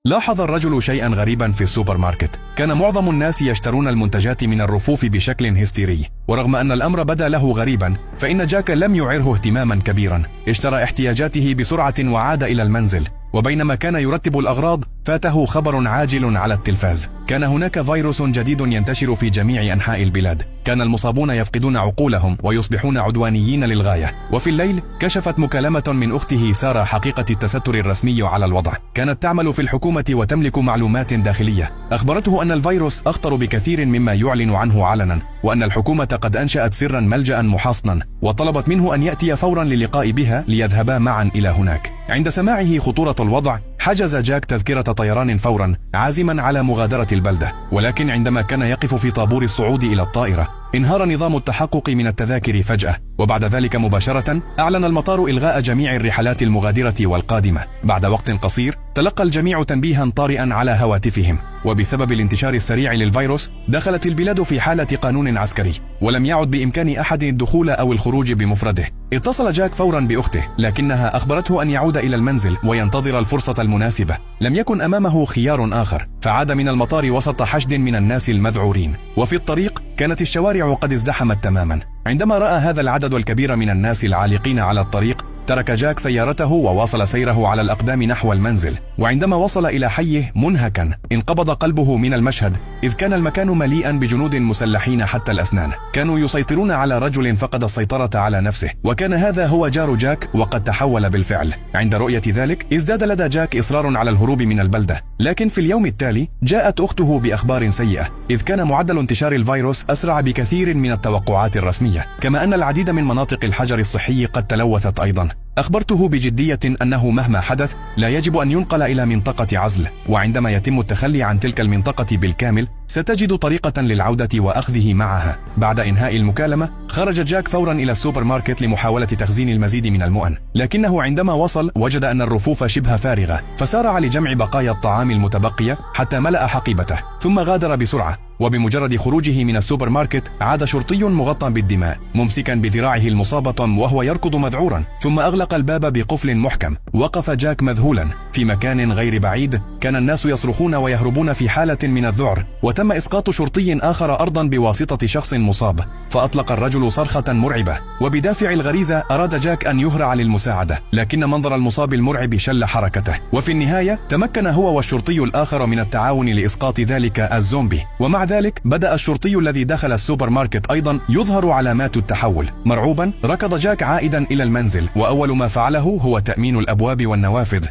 لاحظ الرجل شيئا غريبا في السوبر ماركت. كان معظم الناس يشترون المنتجات من الرفوف بشكل هستيري، ورغم أن الأمر بدا له غريبا فإن جاك لم يعره اهتماما كبيرا. اشترى احتياجاته بسرعة وعاد إلى المنزل، وبينما كان يرتب الأغراض فاته خبر عاجل على التلفاز. كان هناك فيروس جديد ينتشر في جميع أنحاء البلاد. كان المصابون يفقدون عقولهم ويصبحون عدوانيين للغاية. وفي الليل كشفت مكالمة من أخته سارة حقيقة التستر الرسمي على الوضع. كانت تعمل في الحكومة وتملك معلومات داخلية. أخبرته أن الفيروس أخطر بكثير مما يعلن عنه علنا، وأن الحكومة قد أنشأت سرا ملجأ محاصنا، وطلبت منه أن يأتي فورا للقاء بها ليذهبا معا إلى هناك. عند سماعه خطورة الوضع حجز جاك تذكرة طيران فورا، عازما على مغادرة البلدة. ولكن عندما كان يقف في طابور الصعود إلى الطائرة انهار نظام التحقق من التذاكر فجأة، وبعد ذلك مباشرة أعلن المطار إلغاء جميع الرحلات المغادرة والقادمة. بعد وقت قصير تلقى الجميع تنبيها طارئا على هواتفهم، وبسبب الانتشار السريع للفيروس دخلت البلاد في حالة قانون عسكري، ولم يعد بإمكان أحد الدخول أو الخروج بمفرده. اتصل جاك فورا بأخته، لكنها أخبرته أن يعود إلى المنزل وينتظر الفرصة المناسبة. لم يكن أمامه خيار آخر، فعاد من المطار وسط حشد من الناس المذعورين. وفي الطريق كانت الشوارع قد ازدحمت تماما. عندما رأى هذا العدد الكبير من الناس العالقين على الطريق ترك جاك سيارته وواصل سيره على الأقدام نحو المنزل. وعندما وصل إلى حيه منهكا انقبض قلبه من المشهد، إذ كان المكان مليئا بجنود مسلحين حتى الأسنان. كانوا يسيطرون على رجل فقد السيطرة على نفسه، وكان هذا هو جار جاك وقد تحول بالفعل. عند رؤية ذلك ازداد لدى جاك إصرار على الهروب من البلدة. لكن في اليوم التالي جاءت أخته بأخبار سيئة، إذ كان معدل انتشار الفيروس أسرع بكثير من التوقعات الرسمية، كما أن العديد من مناطق الحجر الصحي قد تلوثت أيضا. أخبرته بجدية أنه مهما حدث لا يجب أن ينقل إلى منطقة عزل، وعندما يتم التخلي عن تلك المنطقة بالكامل ستجد طريقة للعودة وأخذه معها. بعد إنهاء المكالمة خرج جاك فورا إلى السوبر ماركت لمحاولة تخزين المزيد من المؤن، لكنه عندما وصل وجد أن الرفوف شبه فارغة، فسارع لجمع بقايا الطعام المتبقية حتى ملأ حقيبته، ثم غادر بسرعة. وبمجرد خروجه من السوبر ماركت عاد شرطي مغطى بالدماء ممسكا بذراعه المصابة وهو يركض مذعورا، ثم أغلق الباب بقفل محكم. وقف جاك مذهولا في مكان غير بعيد. كان الناس يصرخون ويهربون في حالة من الذعر، وتم إسقاط شرطي آخر أرضا بواسطة شخص مصاب، فأطلق الرجل صرخة مرعبة. وبدافع الغريزة أراد جاك أن يهرع للمساعدة، لكن منظر المصاب المرعب شل حركته. وفي النهاية تمكن هو والشرطي الآخر من التعاون لإسقاط ذلك الزومبي. ومع ذلك بدأ الشرطي الذي دخل السوبر ماركت أيضا يظهر علامات التحول. مرعوبا ركض جاك عائدا إلى المنزل، وأول ما فعله هو تأمين الأبواب والنوافذ.